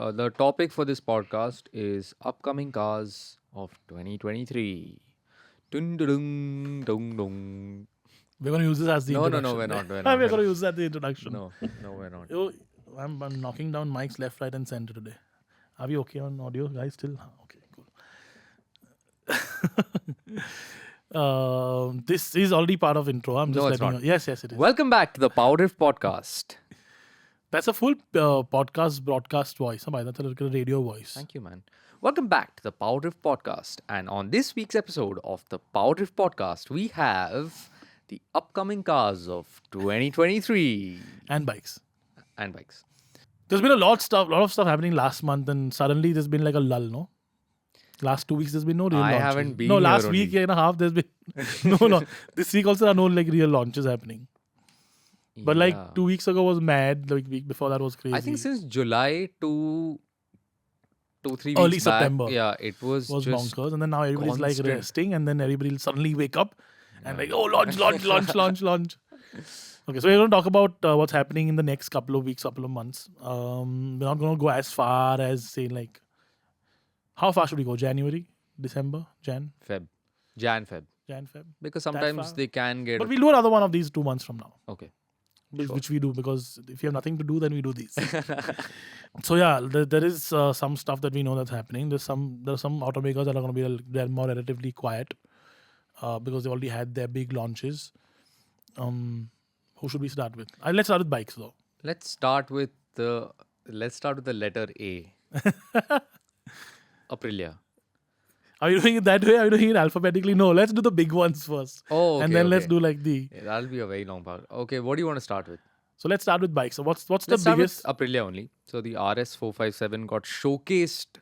The topic for this podcast is upcoming cars of 2023. Dun dun dun dun dun. We're going to use this as the No, introduction. we're not. We're We're not. going to use that as the introduction. No, we're not. Yo, I'm knocking down mics left, right, and center today. Are we okay on audio, guys? Still? Okay, cool. This is already part of intro. I'm just No, it's letting not. you. Yes, it is. Welcome back to the PowerDrift Podcast. That's a full podcast broadcast voice. Huh? That's a little radio voice. Thank you, man. Welcome back to the PowerDrift Podcast. And on this week's episode of the PowerDrift Podcast, we have the upcoming cars of 2023 And bikes. and bikes. There's been a lot of stuff happening last month, and suddenly there's been like a lull, no? Last 2 weeks there's been no real I launches. haven't been No, here last only. week and a half there's been no. This week also there are no like real launches happening. But Yeah. like 2 weeks ago was mad. The week before that was crazy. I think since July to 2-3 Early weeks back, September yeah, it was just bonkers, and then now everybody's like constant. resting, and then everybody will suddenly wake up and like, oh, launch. Okay, so we're going to talk about what's happening in the next couple of weeks, couple of months. We're not going to go as far as say like, how far should we go? January, December, Jan, Feb. Feb. Because far? sometimes they can get But we'll do another one of these 2 months from now. okay. Which we do, because if you have nothing to do, then we do these. So yeah, there is some stuff that we know that's happening. There's some automakers that are going to be they're more relatively quiet because they already had their big launches. Who should we start with? Let's start with bikes though. Let's start with the letter A. Aprilia. Are you doing it that way? Are you doing it alphabetically? No, let's do the big ones first, Oh, okay, and then let's okay. do like the. Yeah, that'll be a very long part. Okay, what do you want to start with? So let's start with bikes. So what's Let's the start biggest? with Aprilia only. So the RS457 got showcased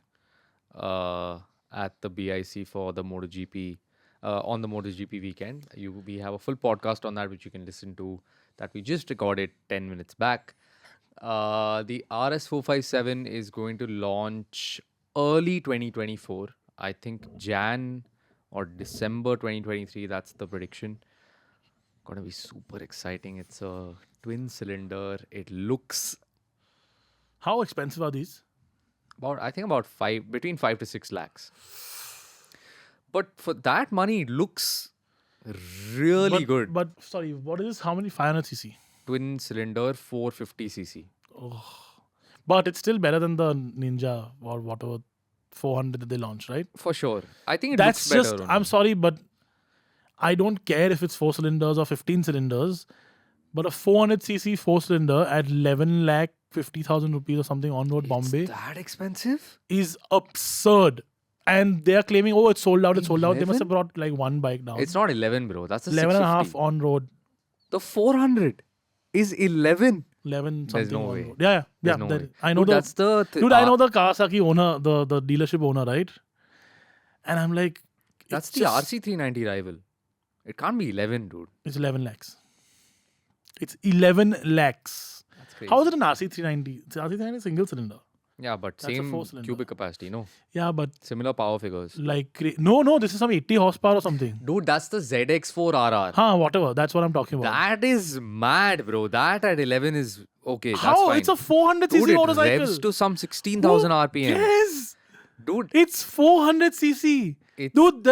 at the BIC for the MotoGP on the MotoGP weekend. We have a full podcast on that which you can listen to that we just recorded 10 minutes back. The RS457 is going to launch early 2024. I think Jan or December 2023. That's the prediction. Gonna be super exciting. It's a twin cylinder. It looks How expensive are these? about between 5 to 6 lakhs. But for that money, it looks really good. But sorry, what is this? How many 500 cc? Twin cylinder 450 cc. But it's still better than the Ninja or whatever 400 that they launched, right? For sure. I think it That's looks better. just, only. I'm sorry, but I don't care if it's 4 cylinders or 15 cylinders, but a 400cc 4 cylinder at 11 lakh 50,000 rupees or something on road Bombay It's that expensive? is absurd. And they're claiming, oh, it's sold out. They must 11? have brought like one bike down. It's not 11, bro. That's a 11 and a half 650. on road. The 400 is 11. 11 There's something no on way. road. Yeah. There's no that- way. I know Dude, that's the Dude, I know the Kawasaki owner, the dealership owner, right? And I'm like, That's it's the just- RC390 rival. It can't be 11, dude. It's 11 lakhs. It's 11 lakhs. That's crazy. How is it an RC390? It's RC390 single cylinder. Yeah, but That's a same 4-cylinder. cubic capacity, no? Yeah, but Similar power figures. like, no, this is some 80 horsepower or something. Dude, that's the ZX4RR. Whatever. That's what I'm talking about. That is mad, bro. That at 11 is okay. That's How? fine. It's a 400cc Dude, it motorcycle. revs to some 16,000 RPM. Yes. Dude, It's 400cc. It's- Dude,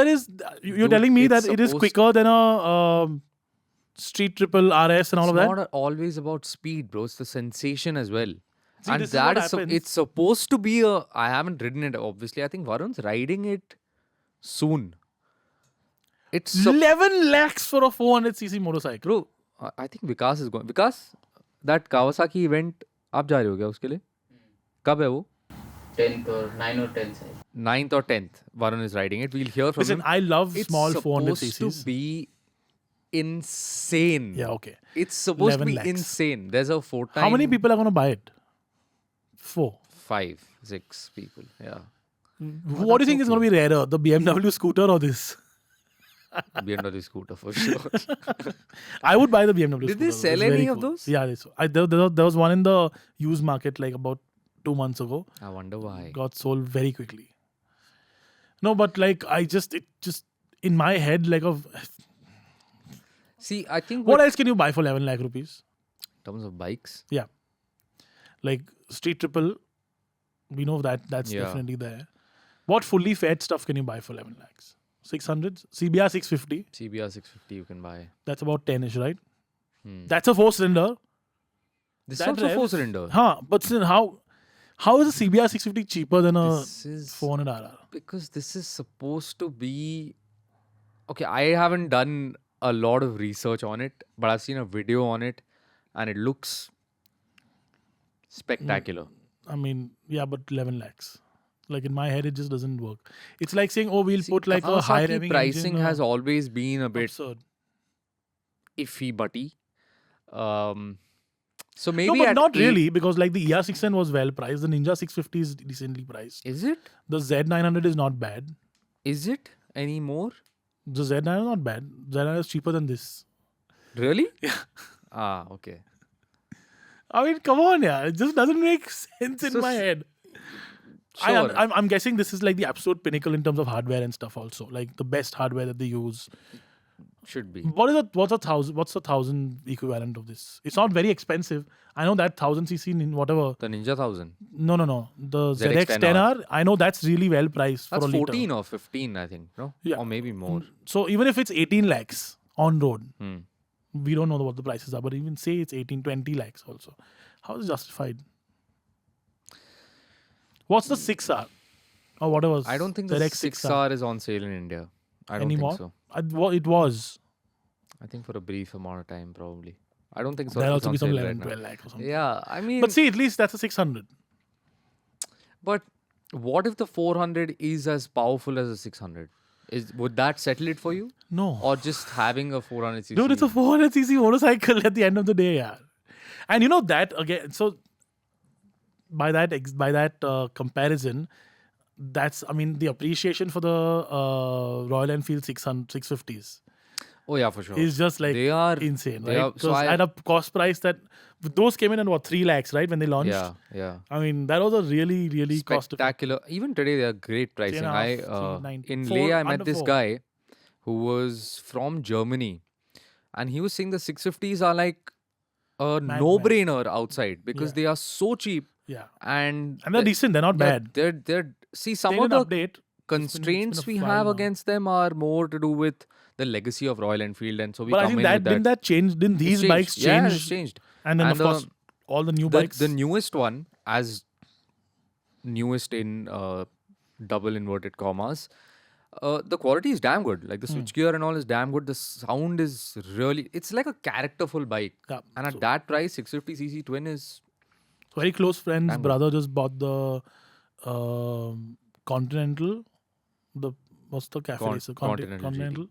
you're Dude, telling me it's that it is supposed- quicker than a street triple RS and all it's of that? not always about speed, bro. It's the sensation as well. See, And this is what that is, happens. it's supposed to be I haven't ridden it, obviously. I think Varun's riding it soon. It's 11 lakhs for a 400cc motorcycle. Bro, I think Vikas is going. Vikas, that Kawasaki event, आप जा रहे हो क्या उसके लिए? कब है वो? 10th or 9 or 10th side. 9th or 10th. Varun is riding it. We'll hear from Listen, him. I love It's small supposed 400cc's. to be insane. Yeah, okay. It's supposed to 11 be lakhs. insane. There's a 4-time. How many people are going to buy it? 4. 5, 6 people. Yeah. What do you think is going to be rarer, the BMW scooter or this? BMW scooter for sure. I would buy the BMW Did scooter. they sell It's very any of cool. those? Yeah, there was one in the used market like about 2 months ago. I wonder why. Got sold very quickly. No, but like it just in my head like of See, I think what with- else can you buy for 11 lakh rupees? in terms of bikes, Yeah. Like street triple We know that's Yeah. definitely there. What fully fed stuff can you buy for 11 lakhs? 600? CBR 650. CBR 650 you can buy. That's about 10ish, right? Hmm. That's a 4-cylinder. This is That also revs- 4-cylinder. Huh? But still, how is a CBR 650 cheaper than a This is 400 RR? because this is supposed to be. Okay, I haven't done a lot of research on it, but I've seen a video on it, and it looks spectacular. I mean, yeah, but 11 lakhs. Like in my head, it just doesn't work. It's like saying, oh, we'll See, put like a high Kawasaki revving pricing engine. has always been a bit Absurd. iffy, butty. So No, maybe but at not really, because like the ER610 was well priced. The Ninja 650 is decently priced. Is it? The Z900 is not bad. Is it anymore? The Z900 is not bad. Z900 is cheaper than this. Really? Yeah. Ah, okay. I mean, come on, yeah. It just doesn't make sense in So my s- head. Sure. I'm guessing this is like the absolute pinnacle in terms of hardware and stuff also. Like the best hardware that they use. Should be. What's a thousand equivalent of this? It's not very expensive. I know that 1000cc in whatever. The Ninja 1000. No. The ZX ZX10R, I know that's really well priced That's for a liter. 14 or 15, I think. No? Yeah. Or maybe more. So even if it's 18 lakhs on road, Hmm. we don't know what the prices are, but even say it's 18, 20 lakhs also. How is it justified? What's the 6R? Or whatever. I don't think the ZX6R 6R is on sale in India. I don't anymore. think so. It was. I think for a brief amount of time, probably. I don't think so. There'll It's also on be some sale 11, right now. 12 lakh or something. Yeah, I mean, But see, at least that's a 600. but what if the 400 is as powerful as a 600? Would that settle it for you? No. Or just having a 400cc? Dude, it's a 400cc motorcycle at the end of the day, yeah. And you know that again. So by that comparison, that's the appreciation for the Royal Enfield 650s Oh yeah, for sure. is just like They are insane, they right? are- so Because at a cost price that those came in at what 3 lakhs, right? When they launched. Yeah. I mean, that was a really, really cost effective. Spectacular. Even today, they are great pricing. and a I half, 390. in Four- Leh, I met under this four. guy who was from Germany, and he was saying the 650s are like a Madman. no-brainer outside because Yeah. they are so cheap Yeah. and And they're decent, they're not bad. They're see some They of didn't the update. constraints it's been we a while have now. against them are more to do with the legacy of Royal Enfield, and so we But I come think in that with that. didn't that change? Didn't It's these bikes changed. Yeah, change? it's changed. And then And of course all the new bikes. The newest one, as newest in double inverted commas, the quality is damn good. Like the switchgear and all is damn good. The sound is really, it's like a characterful bike. Yeah, And at so- that price, 650cc twin is, Very close friend's Damn good. brother just bought the Continental. What's the cafe? It's a Continental GT. Continental.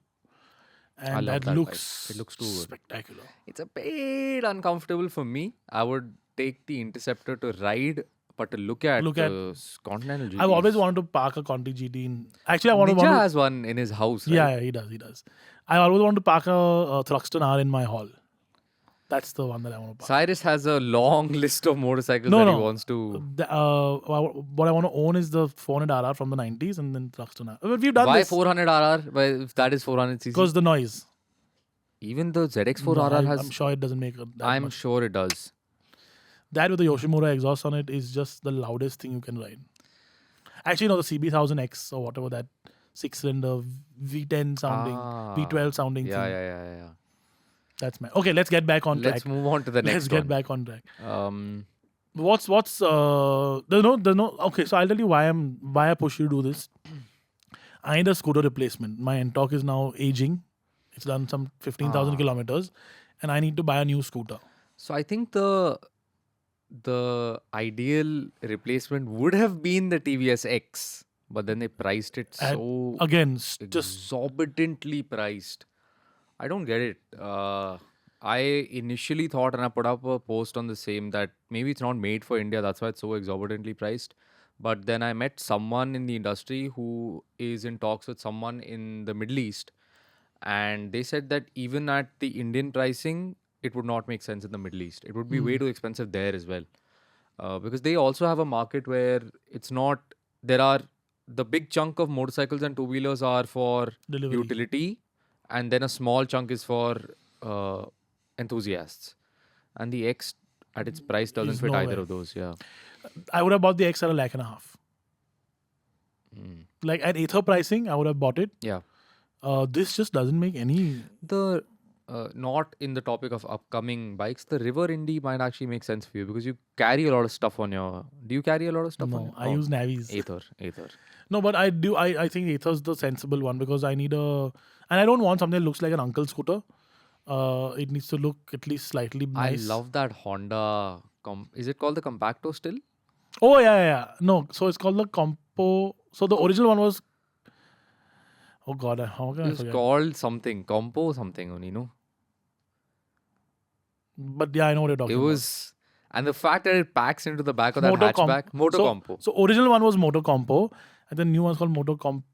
I And love that that bike. looks It looks too good. spectacular. it's a bit uncomfortable for me. I would take the Interceptor to ride, but to look at Continental GT. I've always wanted to park a Conti GT in. Actually, I want Ninja to. has one in his house, right? Yeah, he does. I always want to park a Thruxton R in my hall. That's the one that I want to park. Cyrus has a long list of motorcycles No, that no. he wants to. What I want to own is the 400 RR from the 90s and then Thruxton R. We've done Why this 400 RR? Why, if that is 400cc? because the noise. Even the ZX4 No, RR has. I'm sure it doesn't make that I'm much. sure it does. That with the Yoshimura exhaust on it is just the loudest thing you can ride. Actually, no, the CB1000X or whatever that 6-cylinder V10 sounding, V12 sounding Yeah, thing. yeah. That's my. Okay, let's get back on Let's track. move on to the Let's next get one. back on track. What's There's no. Okay, so I'll tell you why I push you to do this. I need a scooter replacement. My Ntorq is now aging. It's done some 15,000 kilometers, and I need to buy a new scooter. So I think the ideal replacement would have been the TVS X, but then they priced it At- so Again, just exorbitantly priced. I don't get it. I initially thought, and I put up a post on the same, that maybe it's not made for India. That's why it's so exorbitantly priced. But then I met someone in the industry who is in talks with someone in the Middle East, and they said that even at the Indian pricing, it would not make sense in the Middle East. It would be way too expensive there as well, because they also have a market where it's not. There are the big chunk of motorcycles and two-wheelers are for delivery. utility, and then a small chunk is for enthusiasts. And the X, At its price, doesn't He's fit either nowhere. of those. Yeah. I would have bought the X at $1.5 lakh. Like at Ather pricing, I would have bought it. Yeah. This just doesn't make any. The not in the topic of upcoming bikes, the River Indy might actually make sense for you because you carry a lot of stuff on your. Do you carry a lot of stuff on No, your? I use Navis. Ather. No, but I do. I think Ather's the sensible one because I need and I don't want something that looks like an uncle scooter. It needs to look at least slightly nice. I love that Honda. Is it called the Compacto still? Oh yeah. No, so it's called the Compo. So the original one was. Oh God, how can I It was forget? called something. Compo something only, no? But yeah, I know what you're talking It about. was. And the fact that it packs into the back of that Moto Comp- hatchback. Moto Compo. So original one was Moto Compo, and the new one's called Moto Compo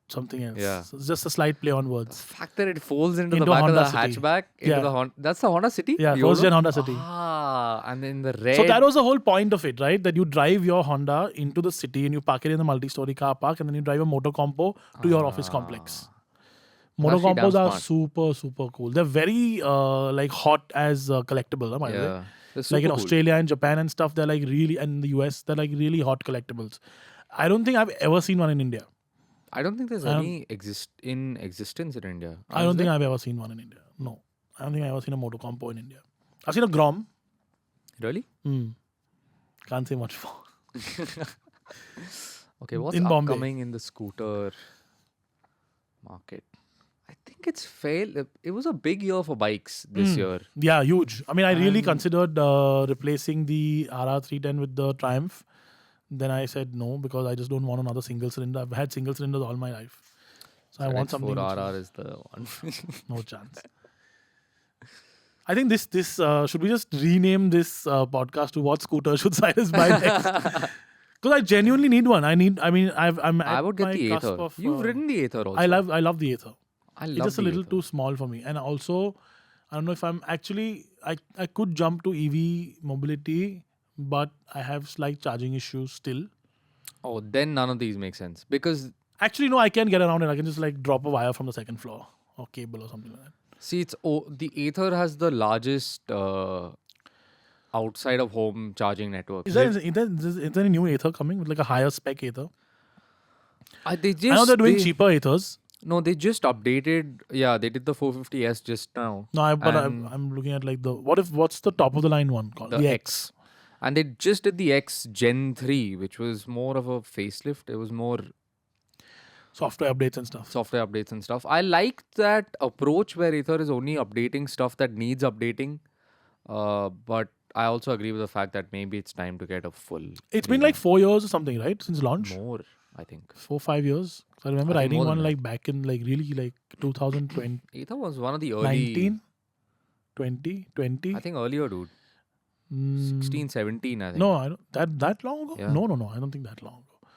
something else. Yeah. So it's just a slight play on The words. fact that it folds into the Into back Honda of the City. hatchback. Into Yeah. the Honda. That's the Honda City? Yeah, The first old gen one? Honda City. And then the red. So that was the whole point of it, right? That you drive your Honda into the city and you park it in the multi-story car park, and then you drive a Moto Compo to your office complex. Moto Actually, damn Compos are smart. super cool. They're very like hot as collectible, by the way. Yeah. They're Like super in cool. Australia and Japan and stuff, they're like really, and in the US, they're like really hot collectibles. I don't think I've ever seen one in India. I don't think there's I don't- any in existence in India. I don't think I've ever seen one in India. No. I don't think I've ever seen a Moto Compo in India. I've seen a Grom. Really? Can't say much more. Okay, what's In Bombay. upcoming in the scooter market? I think it's fail. It was a big year for bikes this year. Yeah, huge. I mean, I really And- considered replacing the RR310 with the Triumph. Then I said no because I just don't want another single cylinder. I've had single cylinders all my life. So I want something. which RR is the one. No chance. I think this should we just rename this podcast to what scooter should Cyrus buy next? Because I genuinely need one. I'm I at would get my the cusp Ather. of, You've ridden the Ather also. I love the Ather. I It's love just a the little Ather. too small for me. And also, I don't know if I'm actually I could jump to EV mobility, but I have slight charging issues still. Oh, then none of these make sense because Actually, no, I can get around it. I can just like drop a wire from the second floor or cable or something like that. see, the Ather has the largest outside of home charging network. Is there a new Ather coming with like a higher spec Ather? They just, I know they're doing cheaper Athers. No, they just updated. Yeah, they did the 450S just now. No, but And I'm looking at like what's the top of the line one called? the X. And they just did the X Gen 3, which was more of a facelift. It was more Software updates and stuff. software updates and stuff. I like that approach where Ather is only updating stuff that needs updating. But I also agree with the fact that maybe it's time to get a full. It's been like 4 years or something, right? Since launch? more, I think. 4-5 years. I remember I think riding more than one that. like back in like really like 2020, Ather was one of the early. 19, 20, 20. I think earlier, dude. Mm, 16, 17, I think. No, I don't, that long ago? Yeah. No. I don't think that long ago.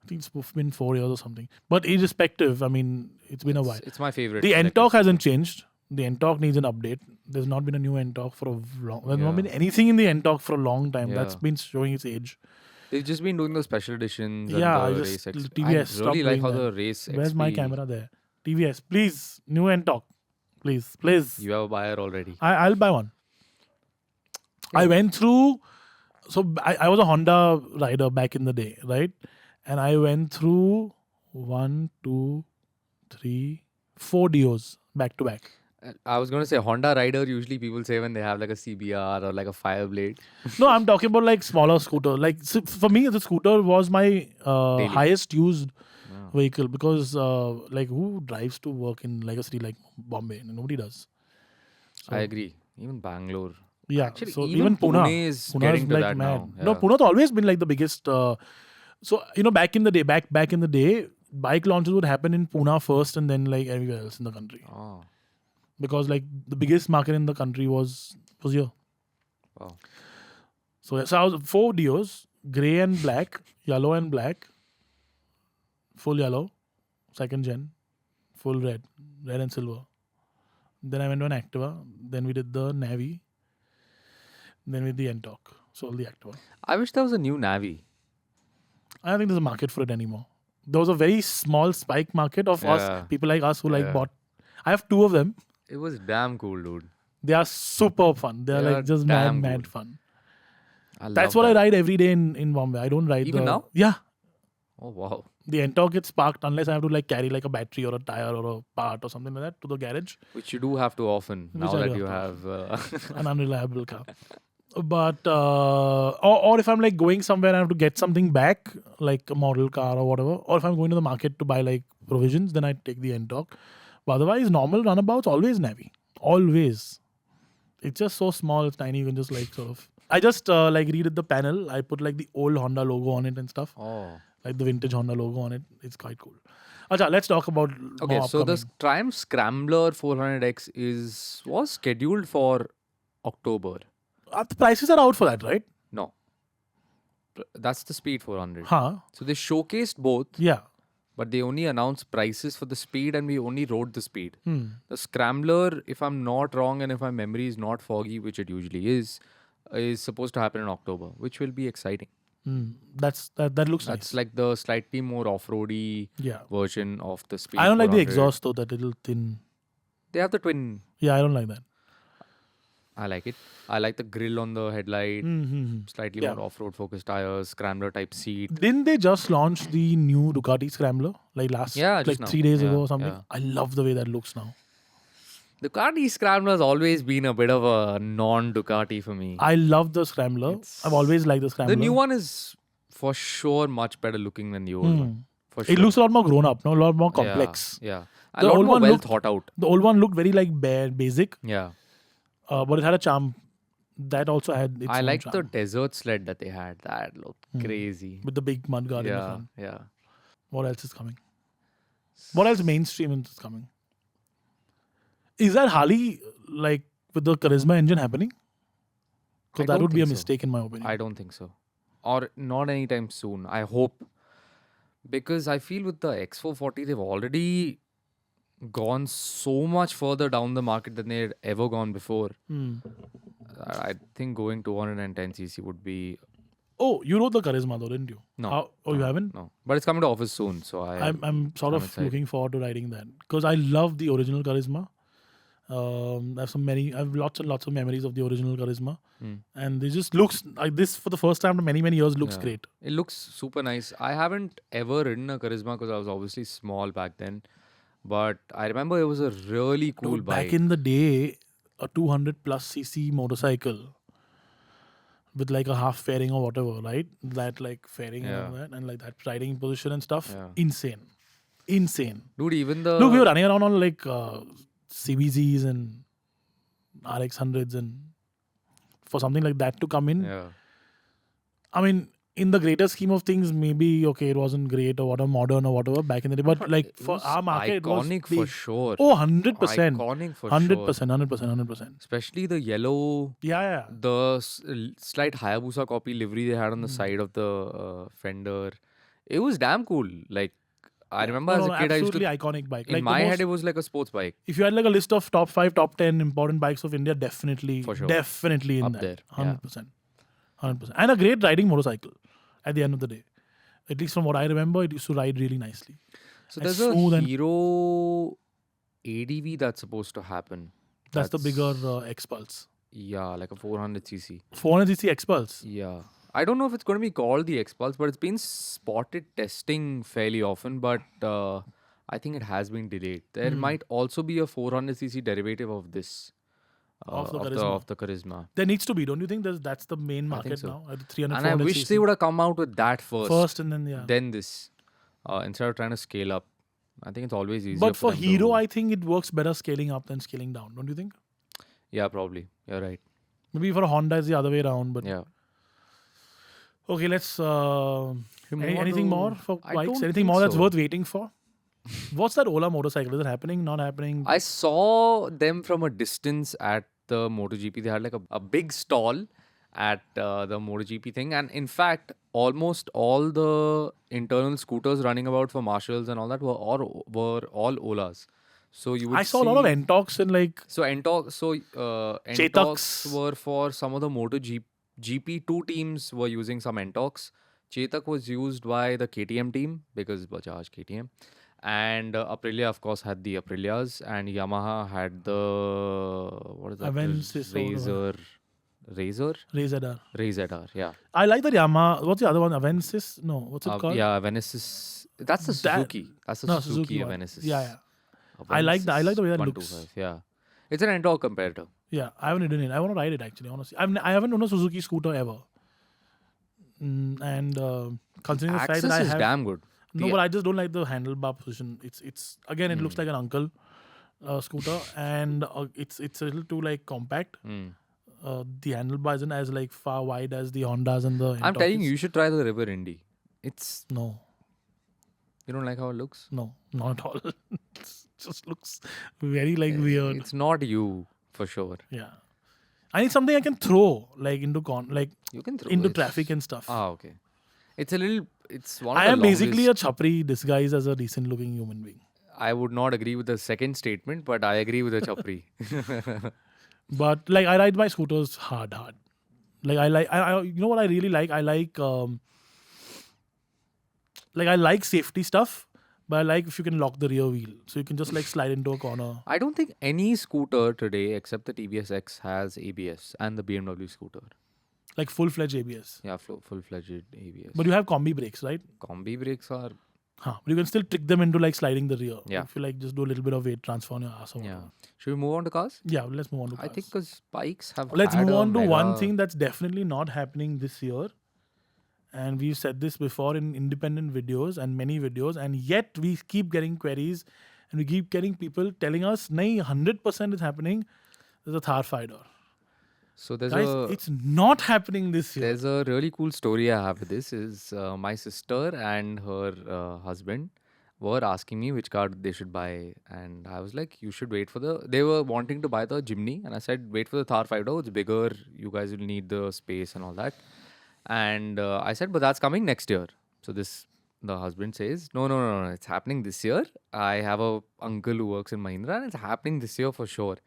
I think it's been 4 years or something. But irrespective, I mean, it's been a while. It's my favorite. The electric NTORQ scooter. hasn't changed. The NTORQ needs an update. There's not been a new NTORQ for a long. There's not Yeah. been anything in the NTORQ for a long time. That's Yeah. been showing its age. They've just been doing the special editions. Yeah, I and the just- race X. TVS, I stop really like doing how that. the race. Where's my XP camera there? TVS, please, new NTORQ. Please. You have a buyer already. I'll buy one. I went through. So I was a Honda rider back in the day, right? And I went through 1, 2, 3, 4 DOs back to back. I was going to say Honda rider. Usually people say when they have like a CBR or like a Fireblade. No, I'm talking about like smaller scooter. Like for me, the scooter was my highest used Yeah. vehicle because like who drives to work in like a city like Bombay? Nobody does. So, I agree. Even Bangalore. Yeah. Actually, so even Pune. Pune is Pune getting is to like that mad. now. No, Yeah. Pune's always been like the biggest. So back in the day, back in the day, bike launches would happen in Pune first, and then like everywhere else in the country. Oh, Because like the biggest market in the country was here. wow. So I was 4 DOs, grey and black, yellow and black, full yellow, second gen, full red and silver. Then I went on Activa. Then we did the Navi. Then with the NTORQ. Sold the Activa. I wish there was a new Navi. I don't think there's a market for it anymore. There was a very small spike market of Yeah. us, people like us who like Yeah. bought. I have 2 of them. It was damn cool, dude. They are super fun. They are They like are just damn mad good. fun. I That's love what I that. ride every day in Bombay. I don't ride Even now? Yeah. Oh wow. The Ntorq gets parked unless I have to like carry like a battery or a tire or a part or something like that to the garage, Which you do have to often which now I do that you have to have. an unreliable car. But or if I'm like going somewhere and I have to get something back, like a model car or whatever, or if I'm going to the market to buy like provisions, then I take the Ntorq. But otherwise, normal runabouts always Navi, always. It's just so small, it's tiny. You can just like sort of. I just like redid the panel. I put like the old Honda logo on it and stuff, Oh. like the vintage Honda logo on it. It's quite cool. Acha, let's talk about Okay, more so the upcoming. Triumph Scrambler 400X was scheduled for October. The prices are out for that, right? No, that's the Speed 400. Huh? So they showcased both, Yeah. but they only announced prices for the Speed, and we only rode the Speed. Hmm. The Scrambler, if I'm not wrong, and if my memory is not foggy, which it usually is supposed to happen in October, which will be exciting. That looks That's nice. like the slightly more off-roady Yeah. version of the Speed. I don't like the 400. exhaust though, that little thin. They have the twin. Yeah, I don't like that. I like it. I like the grill on the headlight. Mm-hmm. Slightly Yeah. more off-road focused tires, scrambler type seat. Didn't they just launch the new Ducati Scrambler like Yeah, like just now. 3 days Yeah, ago or something? yeah. I love the way that looks now. Ducati Scrambler has always been a bit of a non-Ducati for me. I love the Scrambler. It's- I've always liked the Scrambler. The new one is for sure much better looking than the old one. For sure. It looks a lot more grown up, no, a lot more Yeah, complex. Yeah. A The lot old more one well looked- thought out. The old one looked very like bare, basic, Yeah. but it had a charm. That also had its I own like the charm. desert sled that they had. That looked crazy. With the big mud guard in the Yeah. front. Yeah. What else is coming? What else mainstream is coming? Is that Harley like with the Charisma engine happening? I Because that don't would be a think so. mistake in my opinion. I don't think so. Or not anytime soon. I hope. Because I feel with the X440, they've already gone so much further down the market than they had ever gone before. I think going 210cc would be. Oh, you rode the Charisma though, didn't you? No. Oh, you no, haven't? No. But it's coming to office soon. So I'm sort I'm of excited. looking forward to riding that because I love the original Charisma. I have lots and lots of memories of the original Charisma, and they just looks like this for the first time in many years. Looks Yeah. great. It looks super nice. I haven't ever ridden a Charisma because I was obviously small back then. But I remember it was a really cool Dude, bike. back in the day, a 200 plus cc motorcycle with like a half fairing or whatever, right? That like fairing and all Yeah. that, and like that riding position and stuff. Yeah. Insane. Dude, even the. Look, we were running around on like CBZs and RX 100s, and for something like that to come in, Yeah. I mean, in the greater scheme of things, maybe okay, it wasn't great or whatever, modern or whatever back in the day, but like It for was our market, it was iconic for big. sure. Oh, 100%. Iconic for 100%, sure. 100%. Especially the yellow, Yeah. the slight Hayabusa copy livery they had on the side of the fender. It was damn cool. Like, I remember as a kid, I used absolutely to. iconic bike. In Like my the head, most, it was like a sports bike. if you had like a list of top 5, top 10 important bikes of India, definitely, For sure. definitely in Up that. there, yeah. 100%. And a great riding motorcycle at the end of the day. At least from what I remember, it used to ride really nicely. So And there's smooth a and- Hero ADV that's supposed to happen. That's the bigger X-Pulse. Yeah, like a 400cc. 400cc X-Pulse. Yeah. I don't know if it's going to be called the X-Pulse, but it's been spotted testing fairly often, but I think it has been delayed. There might also be a 400cc derivative of this. Of the Charisma. Of the Charisma. There needs to be. Don't you think that's the main market so. now? At the 300, And I wish they would have come out with that first. and then, yeah. Then this. Instead of trying to scale up. I think it's always easier But for them Hero, to- I think it works better scaling up than scaling down. Don't you think? Yeah, probably. You're right. Maybe for a Honda, it's the other way around. But Yeah. okay, let's. move on Anything to- more for I bikes? don't Anything think more that's so. worth waiting for? What's that Ola motorcycle? Is it happening? Not happening? I saw them from a distance at the MotoGP. They had like a big stall at the MotoGP thing. And in fact, almost all the internal scooters running about for Marshalls and all that were all Olas. So you would I saw a lot of Ntorqs and like So Ntorqs Chetaks. were for some of the GP2 teams were using some Ntorqs. Chetak was used by the KTM team because Bajaj KTM. And Aprilia, of course, had the Aprilias, and Yamaha had the what is that? Avensis or whatever. Razor, Razor. Razor. Yeah, I like the Yamaha. What's the other one? Avensis? No, what's it called? yeah. Avensis. That's the That- Suzuki. That's the No, Suzuki Suzuki one. Avensis. Yeah. I like the way that looks. 125. Yeah, it's an indoor competitor. Yeah, I haven't ridden it. I want to ride it actually. I want to see. I haven't owned a Suzuki scooter ever. And considering the fact Access that I is have damn good. no, Yeah. but I just don't like the handlebar position. It's again, it looks like an uncle scooter, and it's a little too like compact. Mm. The handlebar isn't as like far wide as the Hondas and the. I'm telling Entokis. you should try the River Indy. It's No, you don't like how it looks. no, not at all. It just looks very like weird. It's not you for sure. Yeah, I need something I can throw like into You can throw into it. traffic and stuff. Okay. It's a little. It's one of I the am basically a longest- chapri disguised as a decent looking human being. I would not agree with the second statement, but I agree with the chapri. But like I ride my scooters hard. Like I you know what I really like? I like safety stuff, but I like if you can lock the rear wheel, so you can just like slide into a corner. I don't think any scooter today, except the TVS X, has ABS, and the BMW scooter. Like full-fledged ABS. Yeah, full-fledged ABS. But you have combi brakes, right? Combi brakes are But you can still trick them into like sliding the rear. Yeah. If you like just do a little bit of weight transfer on your ass or yeah. whatever. Should we move on to cars? Yeah, let's move on to I cars. think because bikes have. Let's had move a on to one mega- thing that's definitely not happening this year. And we've said this before in independent videos and many videos, and yet we keep getting queries and we keep getting people telling us, "Nahi, 100% is happening." There's a Thar 5-door. So there's Guys, a it's not happening this year. there's a really cool story I have with this. Is my sister and her husband were asking me which car they should buy, and I was like, you should wait for the. They were wanting to buy the Jimny, and I said, wait for the Thar 5-door. It's bigger. You guys will need the space and all that. And I said, but that's coming next year. So the husband says, no, it's happening this year. I have a uncle who works in Mahindra, and it's happening this year for sure.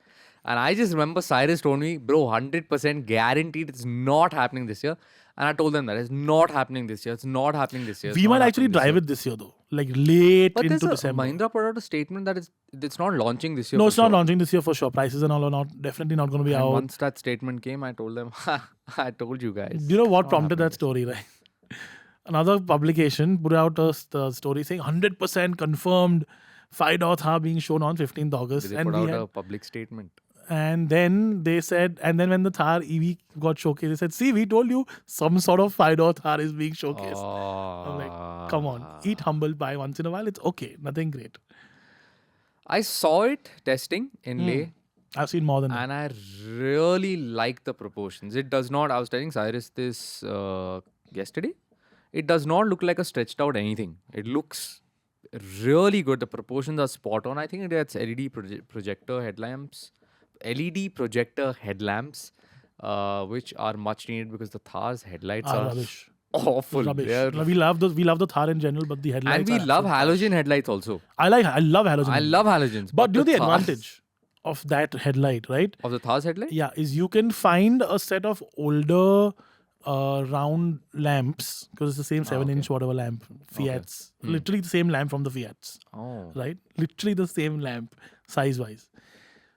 And I just remember Cyrus told me, bro, 100% guaranteed it's not happening this year. And I told them that it's not happening this year. It's not happening this year. We might actually drive it this year though. Like late But into there's December. Mahindra put out a statement that it's not launching this year. No, for it's not sure. launching this year for sure. Prices and all are not definitely not going to be And out. once that statement came, I told them, I told you guys. Do you know what Not prompted happening that story, right? Another publication put out the story saying 100% confirmed 5-door Thar being shown on 15th August. Did they put out a public statement? And then they said, and then when the Thar EV got showcased, they said, see, we told you some sort of 5-door Thar is being showcased. I'm like, come on, eat humble pie once in a while. It's okay. Nothing great. I saw it testing in Leh, I've seen more than that. and I really like the proportions. It does not. I was telling Cyrus this yesterday. It does not look like a stretched out anything. It looks really good. The proportions are spot on. I think it has LED projector headlamps, which are much needed because the Thar's headlights are Rubbish. awful. Rubbish. They're- We love the Thar in general, but the headlights and we are love absolute halogen headlights also. trash. I love halogen. I love halogens. But do the Thars- advantage of that headlight, right? of the Thar's headlight? Yeah, is you can find a set of older round lamps because it's the same 7-inch whatever lamp Fiats, literally the same lamp from the Fiats, Oh. right? Literally the same lamp size wise.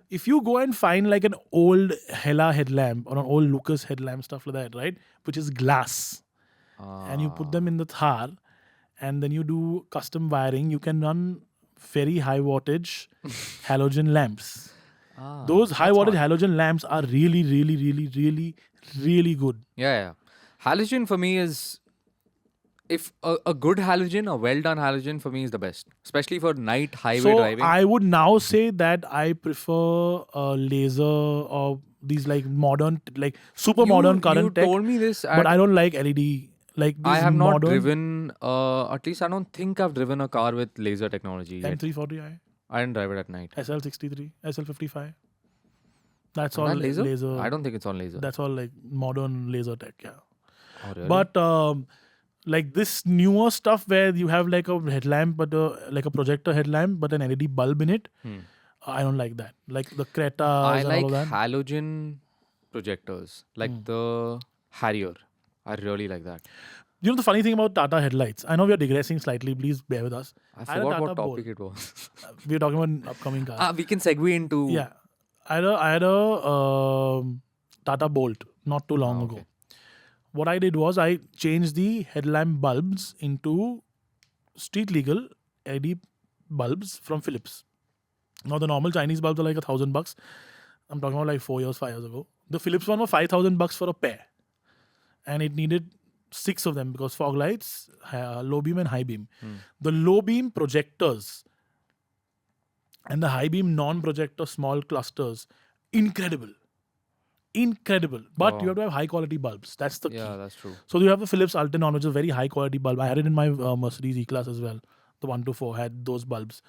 If you go and find like an old Hella headlamp or an old Lucas headlamp, stuff like that, right, which is glass, and you put them in the Thar, and then you do custom wiring, you can run very high wattage halogen lamps. Those high wattage halogen lamps are really, really, really, really, really good. Yeah. Halogen for me is, if a good halogen, a well done halogen for me is the best, especially for night highway So driving. I would now say that I prefer laser or these like modern, like super modern current You tech, told me this, but I don't like LED. Like I these have not modern driven. At least I don't think I've driven a car with laser technology yet. M340i, I didn't drive it at night. SL63, SL55. That's On all that laser? laser. I don't think it's on laser. That's all like modern laser tech, yeah. Oh, really? But like this newer stuff where you have like a headlamp, but like a projector headlamp, but an LED bulb in it, I don't like that. Like the Creta I and like all that. halogen projectors, like the Harrier. I really like that. You know the funny thing about Tata headlights? I know we are digressing slightly. Please bear with us. I had a forgot what Tata Bolt. topic it was. We're talking about upcoming cars. We can segue into. Yeah. I had a Tata Bolt not too long ago. Okay. What I did was I changed the headlamp bulbs into street legal LED bulbs from Philips. Now the normal Chinese bulbs are like $1,000. I'm talking about like 5 years ago. The Philips one was $5,000 for a pair, and it needed 6 of them because fog lights, low beam and high beam. The low beam projectors and the high beam non-projector small clusters, incredible. But you have to have high quality bulbs. That's the key. Yeah, that's true. So you have a Philips Altenon, which is a very high quality bulb. I had it in my Mercedes E-Class as well. The 124 had those bulbs.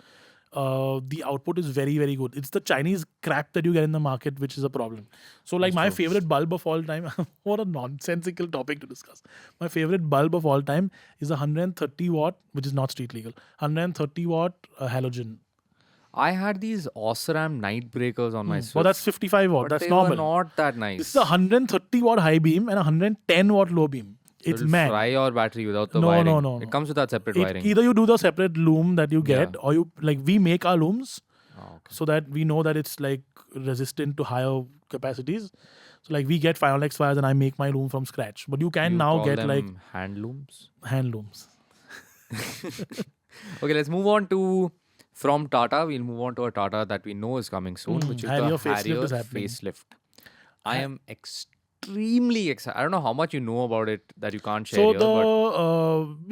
The output is very, very good. It's the Chinese crap that you get in the market, which is a problem. So like my favorite bulb of all time, what a nonsensical topic to discuss. My favorite bulb of all time is a 130 watt, which is not street legal, 130 watt halogen. I had these Osram night breakers on my Swift. Well, that's 55 watt. but That's they normal. were not that nice. This is a 130 watt high beam and a 110 watt low beam. It's It'll mad. fry your battery without the No, wiring. no. It comes with that separate wiring. Either you do the separate loom that you get, Yeah. or you like we make our looms Oh, okay. so that we know that it's like resistant to higher capacities. So like we get Finolex wires and I make my loom from scratch. But you can You now call get them like hand looms. hand looms. Okay, let's move on to from Tata. We'll move on to a Tata that we know is coming soon, which is Harrier the facelift Harrier is happening. facelift. I am extremely excited. I don't know how much you know about it that you can't share So here,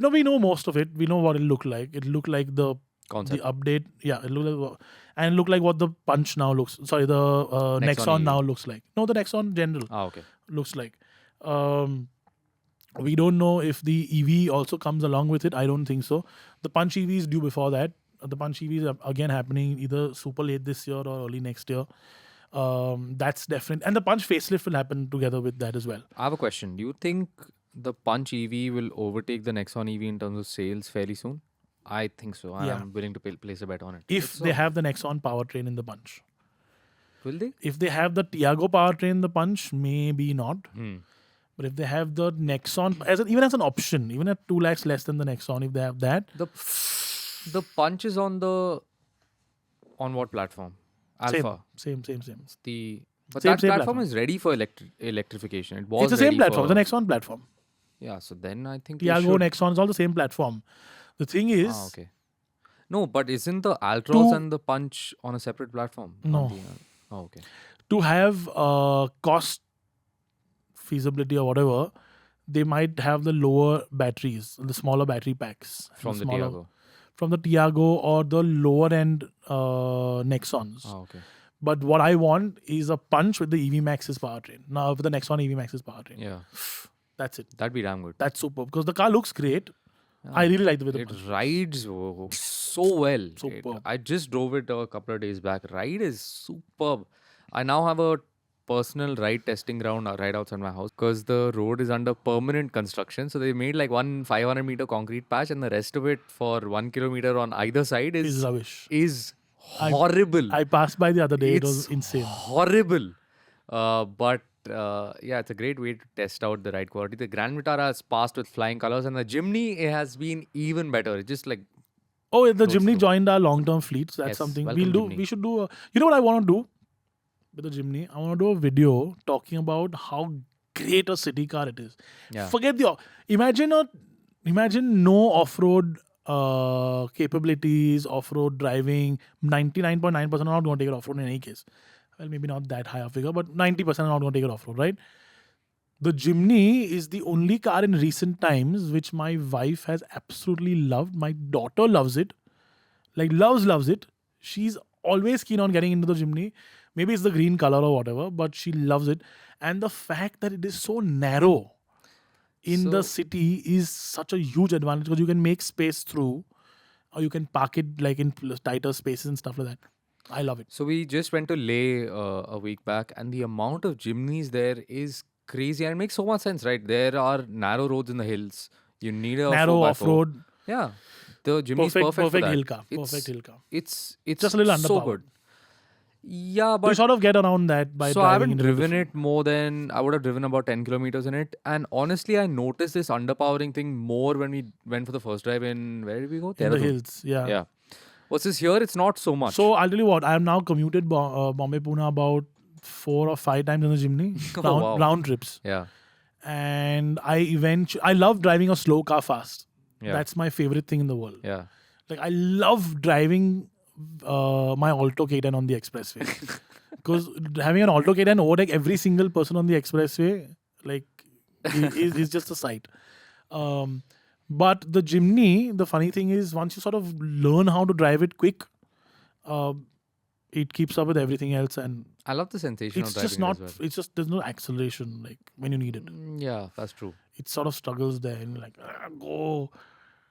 but we know most of it. We know what it looked like. It looked like the concept. update. Yeah, it looked like and it looked like what the Punch now looks. Sorry, the Nexon Nexon EV. now looks like. No, the Nexon general Okay. looks like. We don't know if the EV also comes along with it. I don't think so. The Punch EV is due before that. The Punch EV is again happening either super late this year or early next year. That's definite. And the Punch facelift will happen together with that as well. I have a question. Do you think the Punch EV will overtake the Nexon EV in terms of sales fairly soon? I think so. Yeah. I'm willing to place a bet on it. If they have the Nexon powertrain in the Punch. Will they? If they have the Tiago powertrain in the Punch, maybe not. Hmm. But if they have the Nexon, even as an option, even at 2 lakhs less than the Nexon, if they have that, The Punch is on what platform? Alpha. same. But Same that platform. platform is ready for electrification. It was It's the same ready platform, for- the Nexon platform. Yeah, so then I think we Tiago, should- Nexon is all the same platform. The thing is, okay. No, but isn't the Altroz Two- and the Punch on a separate platform? No. Oh, okay. to have cost feasibility or whatever, they might have the lower batteries, the smaller battery packs. From the smaller- Tiago. From the Tiago or the lower end Nexons. Oh, okay. But what I want is a Punch with the EV Max's powertrain. Now, with the Nexon EV Max's powertrain. Yeah, That's it. that'd be damn good. That's super. Because the car looks great. I really like the way the It Punch. rides so well. Superb. I just drove it a couple of days back. Ride is superb. I now have a personal ride testing ground right outside my house because the road is under permanent construction. So they made like one 500-meter concrete patch, and the rest of it for 1 kilometer on either side It's is rubbish. horrible. I passed by the other day. It It's was insane. Horrible. But yeah, it's a great way to test out the ride quality. The Grand Vitara has passed with flying colors, and the Jimny has been even better. It's just like Oh, the Close Jimny to. joined our long-term fleet. So that's Yes, something welcome, we'll do. Jimny. We should do. You know what I want to do with the Jimny? I want to do a video talking about how great a city car it is. Yeah. Forget the. Imagine no off-road capabilities, off-road driving. 99.9% are not going to take it off-road in any case. Well, maybe not that high a figure, but 90% are not going to take it off-road, right? The Jimny is the only car in recent times which my wife has absolutely loved. My daughter loves it. Like loves it. She's always keen on getting into the Jimny. Maybe it's the green color or whatever, but she loves it. And the fact that it is so narrow in the So- city is such a huge advantage because you can make space through, or you can park it like in tighter spaces and stuff like that. I love it. So we just went to Leh a week back, and the amount of Jimneys there is crazy, and it makes so much sense, right? There are narrow roads in the hills. You need a Narrow 4x4. off-road, Yeah, the Jimny is perfect for perfect that. hill car. It's- Perfect hill car. It's Just a little so underpowered. good. Yeah, You but sort of get around that by so I driving haven't into the driven different- it more than I would have driven about 10 kilometers in it. And honestly, I noticed this underpowering thing more when we went for the first drive in, where did we go? in the Dehradun. hills. Yeah. Yeah. Versus here, it's not so much. So I'll tell you what, I have now commuted Bombay Pune about 4 or 5 times in the Jimny, Oh, wow. round trips. Yeah. And I love driving a slow car fast. Yeah. That's my favorite thing in the world. Yeah. Like I love driving my Alto K10 on the expressway. Because having an Alto K10 overtake every single person on the expressway, like, is just a sight. But the Jimny, the funny thing is, once you sort of learn how to drive it quick, it keeps up with everything else, and I love the sensation it's of driving just not. it as well. It's just there's no acceleration like when you need it. Yeah, that's true. It sort of struggles there, and you're like go.